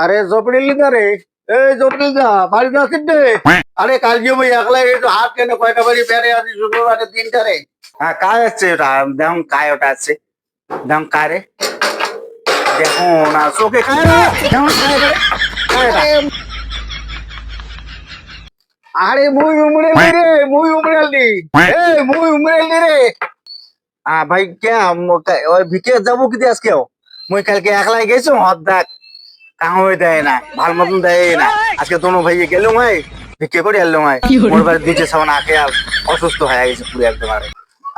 আরে জপড়িলি না রে, এই জপড়িল দা বাড়িতে আছিস রে? আরে কালকে মই একলা এই তো হাত কেন কয়টা বাড়ি বেড়ে আছি শুক্রবারে তিনটারে। হ্যাঁ কাজ আছে ওটা, দেখুন কায় ওটা আছে, দেখুন কারে দেখুন না চোখে কায় রে, দেখুন কায় রে, কায় ওটা? আরে মুই উমরেলি রে, মুই উমরেলি, এই মুই উমরেলি রে। ভাই কে ওই ভিকে যাবো কি দিয়ে আজকেও? মুই কালকে একলাই গেছো হদ দেখ কাহই দেয় না, ভাল মতন দেয় না। আজকে তোনো ভাই গেলো ভাই ভিকে করে এলো ভাই, মোর বাড়ি দিচ্ছে সামান আকে আর অসুস্থ হয়ে গেছে পুরো একদম। আরে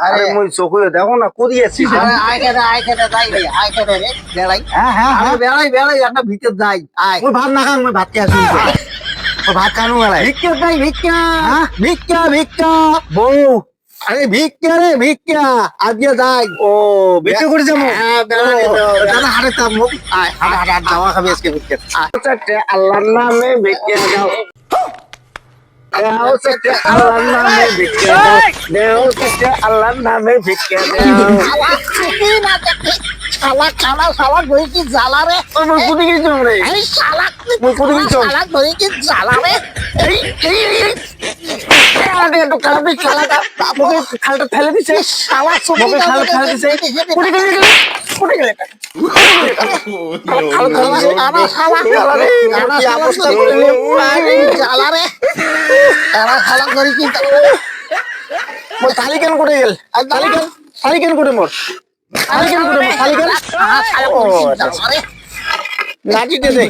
আরে মুই চোখে দেখো না করিয়েছি। আরে আয় কেটে যাই রে, আয় কেটে রে বেড়াই। হ্যাঁ হ্যাঁ আরে হ্যাঁ, বেড়াই একটা ভিতর যাই আয়। মুই ভাত না খান, মুই ভাত কে আসুন, ভাত খানু গেলাই ভিক্ষা যাই ভিক্ষা, হ্যাঁ? ভিক্ষা ভিক্ষা। বউ আরে ভিক্ষা রে ভিক্ষা, আজকে যাই। ও বিক্রি করে যাবো। হ্যাঁ বেড়াই দাদা হারে তাপ মুখ আয় হাট হাট হাট যাওয়া খাবে আজকে ভিক্ষে। চারটে আল্লাহর নামে ভিক্ষে দাও, দেও চারটে আল্লাহর নামে ভিক্ষে দাও, দেও চারটে আল্লাহর নামে ভিক্ষে দাও। শালা চুপি না দেখে, শালা খানা শালা ধরে কি জ্বালা রে। মুই কোথায় গেছি রে? এই শালা মুই কোথায় গেছি? শালা ধরে কি জ্বালা রে। এই এই এই আরে একটু খারাপই খেলাটা মুখে খালটা ফেলে দিছে, শালা চুপি মুখে না খাল দেখে, ফেলে দিছে। কোথায় গেলি গেলি? কোথায় গেলি? শালা শালা জ্বালা রে, শালা কি শালা অবস্থা চুপি করলি? আরে জ্বালা রে। শালা শালা ধরে কি জ্বালা রে। মোর থালি কেন করে গেল? থালি কেন, থালি কেন করে মোর, থালি কেন করে মোর, থালি কেন? শালা শালা ধরে কি জ্বালা রে। লাঠিতে দে।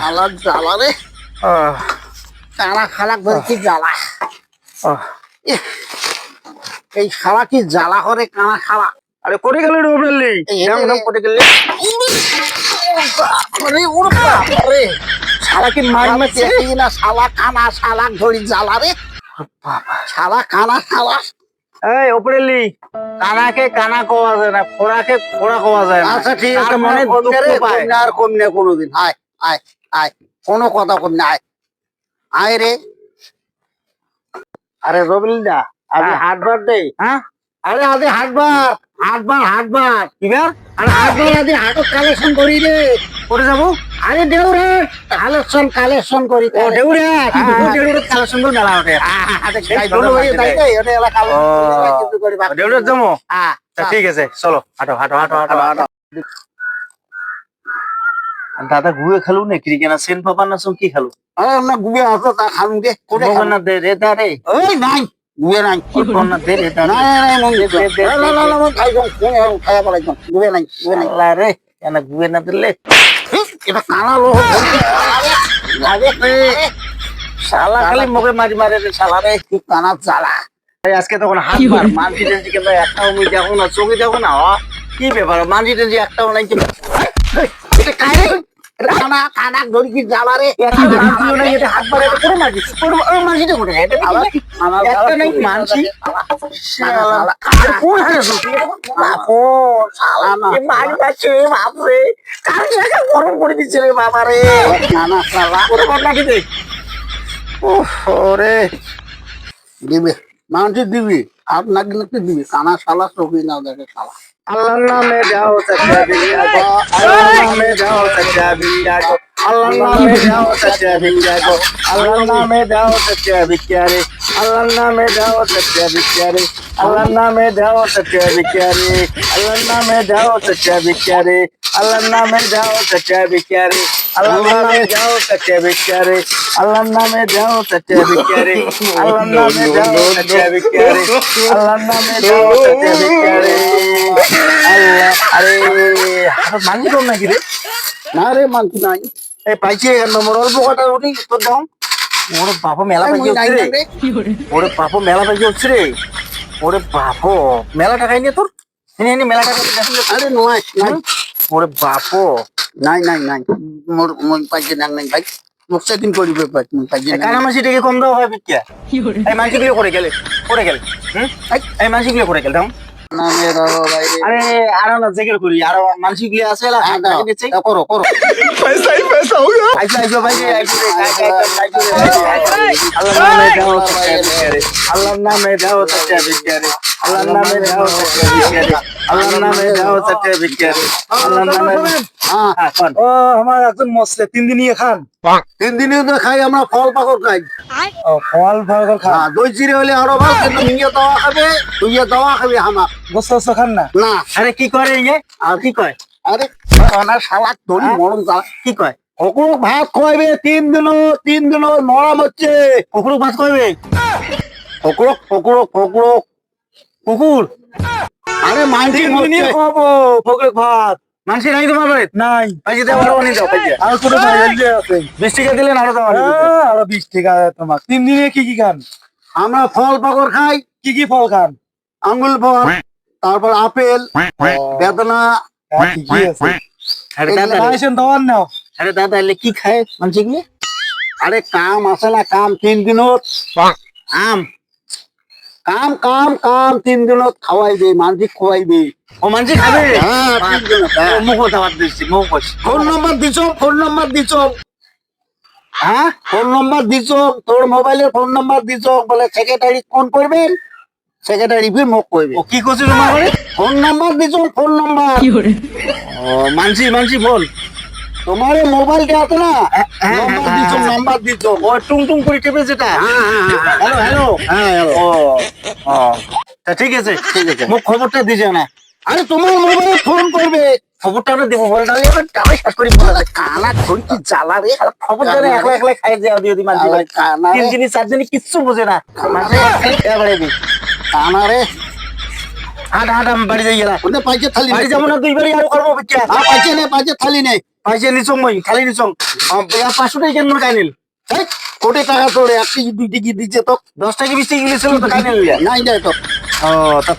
শালা জ্বালা রে, শালা শালা ধরে কি জ্বালা। এই শালা কি জ্বালা করে কানা শালা। আরে করে গেল রে বললি, এই নাম নাম করে গেল। আরে ওর বাপরে, শালা কি মার শালা মারছে? দেখি না শালা কানা শালা ধরি জ্বালা রে। শালা কানা শালা। এই ওপরেলি কানাকে কানা কোয়া যায় না, খোড়াকে খোড়া কোয়া যায় না। আচ্ছা ঠিক আছে, তার মনে দুঃখ দুঃখ পায়। কম না আর কম না কোনোদিন। আয় আয় আয়, কোনো কথা কম না, আয় আয় রে। আরে রবিল দা আজ হ্যাঁ। হাটবার দে। হ্যাঁ আরে আজ হাটবার হাটবার হাটবার এবার আরে হাটবার আজ হাটক কালেকশন করি রে। করে যাবো। আরে দেউরে কালেকশন করি। ও দেউরে, দেউরে কালেকশন করে মেলা ওঠে। দেউরে যাবো। তা ঠিক আছে চলো, হাঁটো হাঁটো হাঁটো হাঁটো হাঁটো। দাদা গুয়ে খেলু না ক্রিকেট না সেন পাপা না সব কি খেলু? মোগন না দে রে দা রে, ওই নাই গুয়ে নাই, কোন না দে রে দা নাই নাই মন দে, দে, দে, না না না মন খাই যাও, খাওয়া পালাই যাও, গুয়ে নাই গুয়ে নাই। আল্লাহ রে কেন গুয়ে না দিলে? এটা কানা লোক শালা খালি মুখে মারি মারে রে শালা রে। কানা জ্বালা। এই আজকে তখন হাতবার মানসি টেনসি কিন্তু একটাও মুই দেখো না, চোখে দেখো না। কি ব্যাপার মানসি টেনসি একটাও নাই কি? এটা কানে এটা কানা কানা ধরি কি জ্বালা রে। একটা মানসিও নাই, এটা হাতবার এটা করে মারছি। ওই মানসিটা কোথায়? এটা দেখি না। একটা নাই মানসি। শালা কোন হারে সুতি? বাপো শালা না এ মারি যাচ্ছে রে বাপ রে। কার জায়গা গরম করে দিচ্ছে রে বাবা রে। কানা শালা ওরে বদলা কি দেখ। ওরে দিবে মানুষ দিবি, হাত না গেলে তো দিবি। কানা শালা চোখে না দেখে শালা। আল্লাহর নামে যাও সচ্চা ভিক্ষা গো, আল্লাহর নামে যাও সচ্চা ভিক্ষা গো, আল্লাহর নামে যাও সচ্চা ভিক্ষা গো, আল্লাহর নামে যাও সচ্চা ভিক্ষা রে, আল্লাহর নামে যাও সচ্চা ভিক্ষা রে, আল্লাহর নামে যাও সচ্চা ভিক্ষা রে, আল্লাহর নামে যাও সচ্চা ভিক্ষা রে, আল্লাহর নামে যাও সচ্চা ভিক্ষা রে, আল্লাহর নামে যাও সচ্চা ভিক্ষা রে, আল্লাহর নামে যাও সচ্চা ভিক্ষা রে, আল্লাহর নামে যাও সচ্চা ভিক্ষা রে, আল্লাহর নামে যাও সচ্চা ভিক্ষা রে। আল্লাহ আরে হাত মানছি তোর নাকি রে? না রে মানছি নাই। এই পাইছি নম্বর অল্প কথা উঠি তোর দাও। ওরে বাপু মেলা পাইছি হচ্ছে রে, ওরে বাপু মেলা পাইছি হচ্ছে রে, ওরে বাপু মেলা টাকা নিয়ে তোর এনে মেলা টাকা আরে নয় নাই ওরে বাপু নাই নাই নাই মোর মন পাইছে না নাই ভাই। মুখ সেদিন করিবে পাই মন পাইছে না। কানা মাসি থেকে কম দেওয়া হয় বিক্রিয়া। এই মাসিগুলো করে গেলে হুম এই মাসিগুলো করে গেল দাও। নামে দাও বাইরে আরে আরো না জেগে করি আরো মানসিক গুলি আছে না করো করো আইসো আইসো ভাই আইসো রে আল্লাহর নামে দাও সচ্চা ভিখারি আল্লাহর নামে দাও সচ্চা ভিখারি আল্লাহর নামে দাও সচ্চা ভিখারি আল্লাহর নামে হ্যাঁ কোন ও আমার একজন মসলে 3 দিনই খান 3 দিনে তো খাই আমরা ফল পাকড় খাই ও ফল ফল খান হ্যাঁ দই চিড়ে হলে আরো ভালো কিন্তু নিয়ে দাওয়া খাবে তুই দাওয়া খাবি আমার গোস্ত খান না না আরে কি করে ইয়ে আর কি কয় আরে ওনার শালা ধরি মরণ জ্বালা কি কয় কুকুর ভাত খাওয়াবে 3 দিন নরম হচ্ছে কুকুর ভাত কইবে কুকুর কুকুর আরে মানছি 3 দিনই খাবো ফকরে ভাত মানসি নাই তোমার বাড়ি নাই পাইছে দেওয়া আরো বানিয়ে দাও পাইছে আর কোনো ভাইরাল আছে 20 টাকা দিলেন আরো দাও আরো 20 টাকা তোমার 3 দিনে কি কি খান আমরা ফল পাকড় খাই কি ফল খান আঙ্গুল ফল তারপর আপেল বেদনা ঠিকই আছে আরে দাদা খাইছেন দাওয়ান নাও আরে দাদা এলে কি খায় মানসি গুলি আরে কাম আছে না কাম 3 দিনত আম কাম 3 দিনত খাওয়াইবে মানসি খোয়াইবে ও মানসি খাবে হ্যাঁ 3 দিনত মুখ দাওয়াত দিছি মুখ বস ফোন নম্বর দিছ হ্যাঁ ফোন নম্বর দিছ তোর মোবাইলের ফোন নম্বর দিছ বলে সেক্রেটারি ফোন করবেন সেক্রেটারি ফির মুখ কইবে ও কি করছিস তোমার বাড়ি ফোন নাম্বার দিছ ফোন নাম্বার ও মানসি বল তোমার মোবাইলটা আছে না নাম্বার দিছ ও টুং টুং করে টেপে যেটা হ্যালো হ্যালো হ্যাঁ ও ও তা ঠিক আছে মুখ খবরটা দিছে না আরে তোমার মোবাইলে ফোন করবে খবরটা আমরা দেবো বল তাহলে এবার টাকা শেষ করে বলা যায় কানা ধর কি জ্বালা রে খবর জানে একলা একলা খাই যায় দিয়ে মানসি ভাই কানা রে। 3 দিনই 4 দিনই কিচ্ছু বোঝে না মাঝে এবারে দি কানা রে হাট আমি বাড়ি যাই গেলাম ওটা পাইছে থালি বাড়ি যাবো না 2 বাড়ি আরো করবো বিক্রিয়া পাইছে থালি নেই পাইছে নিচং মই খালি নিচং 500 টাকা কেন কাই নিল এই, কোটি টাকা তোরে 1 কেজি 2 কেজি দিচ্ছে তো 10 টাকা 20 টাকা গেছিল তো কাই নিল নাই নাই তো ও তা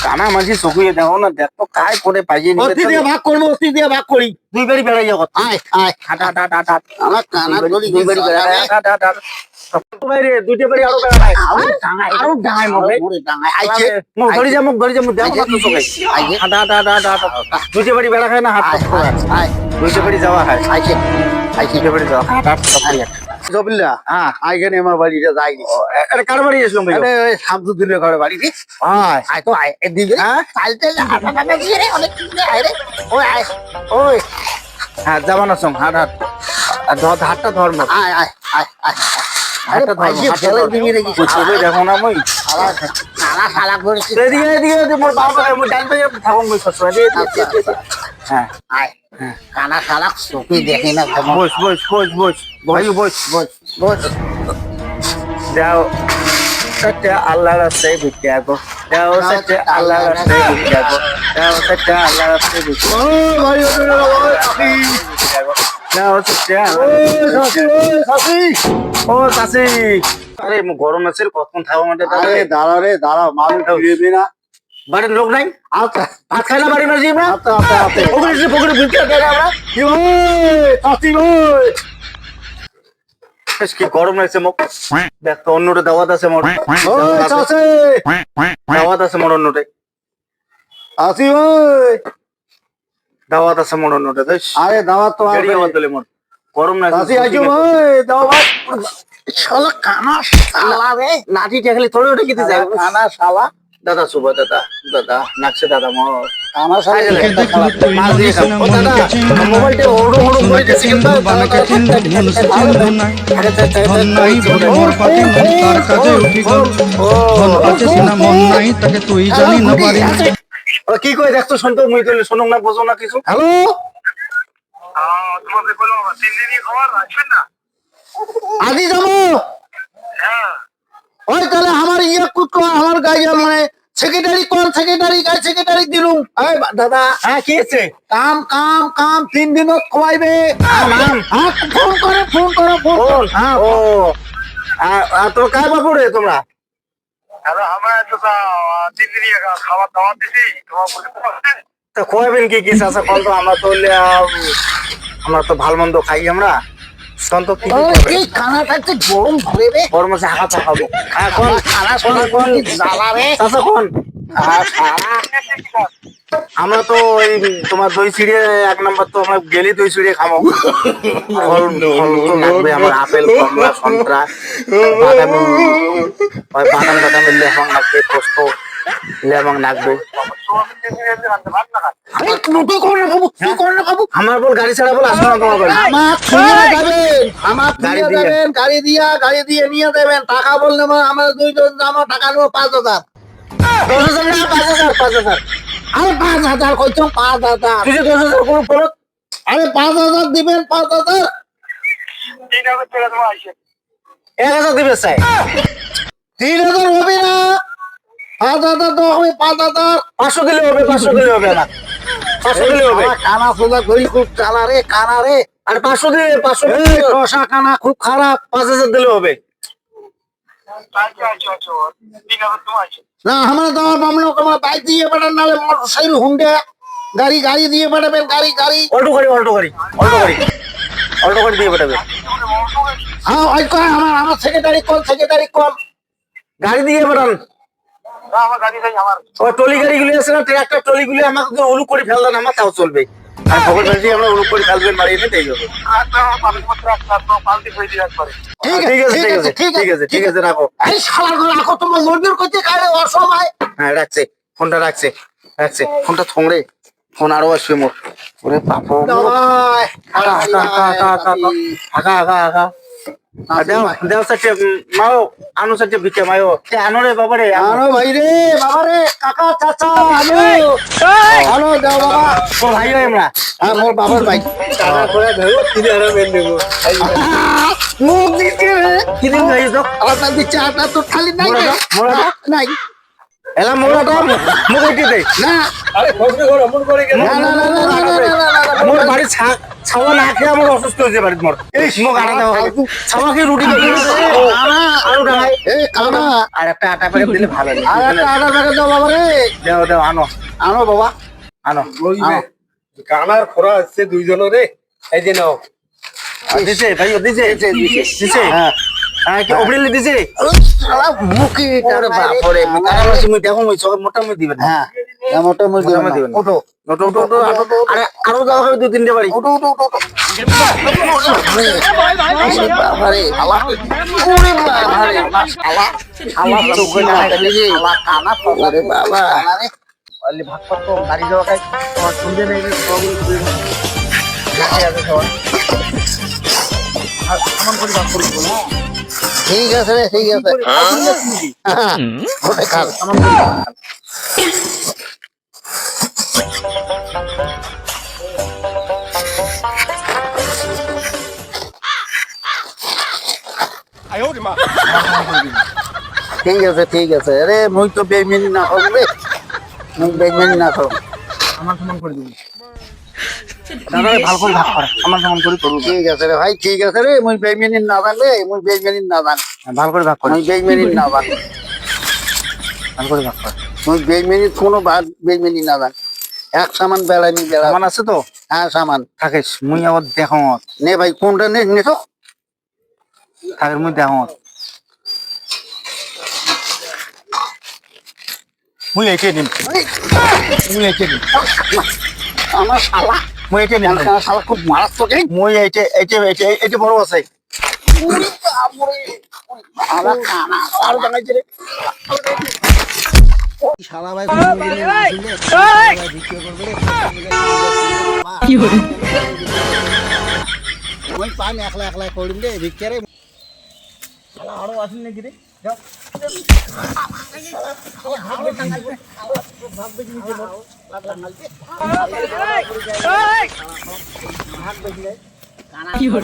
কানা মাঝি চকুয়ে দেখো না দেখ তো কাই করে পাইছে অস্তি দিয়ে ভাগ করবো অস্তি দিয়ে ভাগ করি 2 বাড়ি বেড়াই যাও আয় আয় হাট আমার কানা ধরি 2 বাড়ি বেড়াই বাইরে 2টা বাড়ি আরো বেড়াই আরো ডাঙাই মরে ওরে ডাঙায় আইছে মুখ ধরি যা দেখো না তো সবাই আইছে হাট 2টা বাড়ি বেড়া খায় না হাট আয় 2টা বাড়ি যাওয়া হয় আইছে আইছে 2টা বাড়ি যাওয়া হাট জবিল্লা হ্যাঁ আইখানে আমার বাড়িতে যাইনি আরে কার বাড়ি এসলাম ভাই আরে ওই শামসুদ্দিনের ঘরে বাড়ি রে হ্যাঁ আয় তো আয় এদিকে হ্যাঁ চালতে আটা দিয়ে রে অনেক কিছু আয় রে ওই আয় ওই হ্যাঁ যাবানা সং হাট হাটটা ধর্ম আয় আয় আয় আয় আরে পাইছে ফেলে দিবি রে কি সবাই দেখো না মই সারা সারা করেছি এদিকে মোর বাবা মোর ডান পাশে থাকুন বই সস হ্যাঁ আয় কানা সারা চোখে দেখে না বস ভাই বস যাও সত্য আল্লাহ রাস্তায় ভিক্ষে আগো যাও সত্য আল্লাহ রাস্তায় ভিক্ষে আগো যাও সত্য আল্লাহ রাস্তায় ভিক্ষে ও ভাই যাও সত্য সাসি ও চাচি আরে মো গরম আছে কতক্ষণ থাকো মানে আরে দাঁড়া রে দাঁড়া মাল ফিরবি না বাড়ির লোক নাই আচ্ছা ভাত খাইলা বাড়ি মাঝি আমরা আচ্ছা আচ্ছা আচ্ছা পুকুরে ভিক্ষে খাইলা আমরা কি ভাই সাসি ভাই বেশ কি গরম লাগছে মুখ দেখ তো অন্যটা দাওয়াত আছে মোর ও সাসি দাওয়াত আছে মোর অন্যটাই সাসি ভাই দাওয়াত আছে মোর অন্যটা বেশ আরে দাওয়াত তো গাড়ি আমার দলে মোর গরম না সাসি আইছো ভাই দাও ভাই শালা কানা শালা রে লাঠি টেকলি থোড়ে ওটা কিতে যায় কানা শালা দাদা শুভ দাদা নাকছে দাদা মোর কানা শালা মাছ দিয়ে খাও ও দাদা মোবাইলটা ওড়ো করে দিয়েছে কিন্তু ও কি কই দেখছো শুনতো মুই কইলে শুনুক না বুঝো না কিছু হ্যালো তোমাকে বললাম 3 দিনই খাবার আসবেন না আজি যাবো হ্যাঁ ওই তাহলে আমার কুটকো আমার গায়ে মানে সেক্রেটারি দিলুম এই দাদা হ্যাঁ কি আছে কাম 3 দিনত খোয়াইবে হ্যাঁ ফোন করো হ্যাঁ ও তো কাই বাপুরে তোমরা হ্যালো আমরা তো 3 দিনই খাবার দাওয়াত দিছি তোমার বলে তা খোয়াবেন কি চাচা কল তো আমরা তো ভাল মন্দ খাই আমরা সন্ত কি এই খানাটা তো গরম ধরে রে গরম আছে হাঁকা খাবো এখন খানা শোনা কোন জ্বালা রে চাচা কোন আমরা তো ওই তোমার দই চিড়ে 1 নম্বর তো আমরা গেলি দই চিড়ে খাবো ফল ফল তো লাগবে আমার আপেল কমলা সন্ত্রা বাদাম ওই বাদাম টাদাম লেবং লাগবে পোস্ত লেবং লাগবে আমার বল গাড়ি ছাড়া বল আসবে না তোমার বাড়ি আমার থুয়ে যাবেন, আমার গাড়ি থুয়ে দিয়ে। যাবেন, গাড়ি দিয়ে নিয়ে দেবেন। টাকা বললে আমরা 2 জন যাবো, টাকা নেবো 5,000। 10,000 না 5,000 5,000 আরে 5,000 কইছো, 5,000। তুই যে 10,000 কোনো ফরক আরে 5,000 দিবেন, 5,000। 3,000 টাকা তোমার আসে 1,000 দিবে চাই 3,000 হবে না, 5,000 তো হবে, 5,000। 500 দিলে হবে 500 দিলে হবে না 500 দিলে হবে আমার কানা সোজা ঘড়ি খুব চালা রে, কানা রে। আর 500 দিলে 500 এই দিলে কষা কানা খুব খারাপ। 5,000 দিলে হবে আচ্ছা 3,000 তোমার আসে না আমরা তো তোমার বাইক দিয়ে পাঠান, নাহলে মোটরসাইকেল হুন্ডে গাড়ি দিয়ে পাঠাবেন, গাড়ি। অল্টো গাড়ি দিয়ে পাঠাবে হ্যাঁ ওই কয় আমার সেক্রেটারি কল। গাড়ি দিয়ে পাঠান না আমার গাড়ি চাই আমার ও টলি গাড়িগুলি আছে না ট্রাক্টর টলিগুলি আমাকে তো উলু করে ফেললেন আমার তাও চলবে আর খবর ফেলছি আমরা উলু করে ফেলবেন বাড়ি এনে তাই হবে আর তো আমার পাসপোর্ট রাখতে তো পাল্টি হয়ে দিয়ে একবারে ঠিক আছে রাখো এই শালার ঘর রাখো, তোমার লড়বির করতে কারে অসময়। হ্যাঁ ফোনটা রাখছে ফোনটা থংরে ফোন আরো আসবে মোর ওরে বাপু দাঁড়ায়, আগা দেও সাথে মাও আনো সাথে ভিকে মায়ো আনো রে বাবা রে আনো ভাই রে, বাবা রে, কাকা চাচা আনো আনো, দাও বাবা। ও ভাই আমরা হ্যাঁ মোর বাবার ভাই। টাকা করে ধরো 3,000 মেন দেবো মুখ দিচ্ছে রে, কি দিন ভাই তো আটা দিচ্ছে, আটা তো খালি নাই রে। মোরা দাও। নাই এলা মোরাটা মুখ উঠি দে না, আরে ফসলে ঘর মন করে গেল না, না। মোর বাড়ি ছাওয়া না খেয়ে আমার অসুস্থ হয়েছে বাড়িতে মোর এই মুখ আটা দেওয়া ছাওয়া খেয়ে রুটি খেয়ে আরো ডাঙাই এ কানা, আর একটা আটা প্যাকেট দিলে ভালো আর একটা আটা প্যাকেট দাও বাবা রে। দেও আনো আনো বাবা, আনো আনো। কানার খোরা হচ্ছে 2 জনের, এই যে নাও। দিছে ভাই দিছে হ্যাঁ কি ওপরিলে দিছে শালা মুখে আরে বাপ রে কারণ তুমি দেখো মই সব মোটামুটি দিবেন হ্যাঁ, মোটামুটি মোটামুটি দিবেন ওঠো, ওটো আরে আরো যাওয়া হবে 2-3টে বাড়ি ওঠো। বাবা রে, শালা। ওরে বাবা রে, শালা চোখে না দেখলে যে, কানা ওরে বাবা। অলি ভাগ করতো গাড়ি যাওয়া খাই তোমার শুনতে নেই সবগুলো আছে সবার আর কেমন করে ভাগ করে দেবো ঠিক আছে রে, ঠিক আছে। হ্যাঁ, ওরে খাল। ঠিক আছে। আরে মুই তো বেইমানি না করব রে, মুই বেইমানি না করব। আমার সমান করে দিবি দাদা ভালো করে ভাগ করে আমার সমান করে করবো ঠিক আছে রে ভাই, ঠিক আছে রে, মুই বেইমানি না জান রে, মুই বেইমানি না জান, ভালো করে ভাগ করে মুই বেইমানি না জান, ভালো করে ভাগ করে মুই বেইমানি কোনো ভাগ বেইমানি না জান। এক সামান বেড়ানি বেড়া। সমান আছে তো হ্যাঁ সামান থাকিস মুই আবার দেখো নে ভাই, কোনটা নে তো। থাকের মুই দেখো মুই এইটাই নিম মুই এইটাই নিম আমার শালা, মুই এইটাই নিম আমার শালা খুব মারাত্মক এই। মুই এইটা বড় আছে ওরে বাপরে, আমার কানা আর বানাইছে রে। শালা ভাই ওই পান একলা করিম রে ভিক্ষা রে। আরো আসেন নাকি রে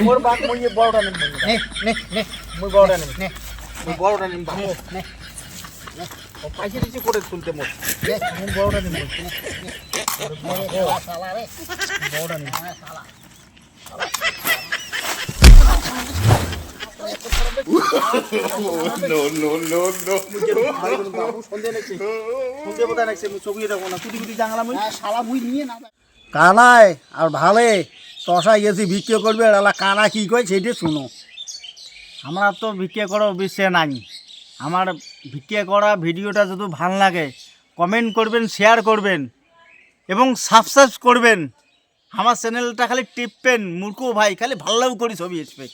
মোর বাপ মুই বড়টা নিম নে নে নে, মুই বড়টা নিম নে মুই বড়টা নিম বাপ নে পয়সা দিছি করে তুলতে মোর নে, মুই বড়টা নিম শালা রে, বড়টা নিম শালা। কানাই আর ভালে তসাই গেছি ভিক্ষে করবে, এলা কানা কি কয় সেটা শুনো। আমার তো ভিক্ষে করার বিষয় নাই। আমার ভিক্ষে করা ভিডিওটা যদি ভাল লাগে কমেন্ট করবেন, শেয়ার করবেন এবং সাবস্ক্রাইব করবেন। আমার চ্যানেলটা খালি টিপবেন, মূর্খ ভাই খালি ভালো করি ছবি আসবে।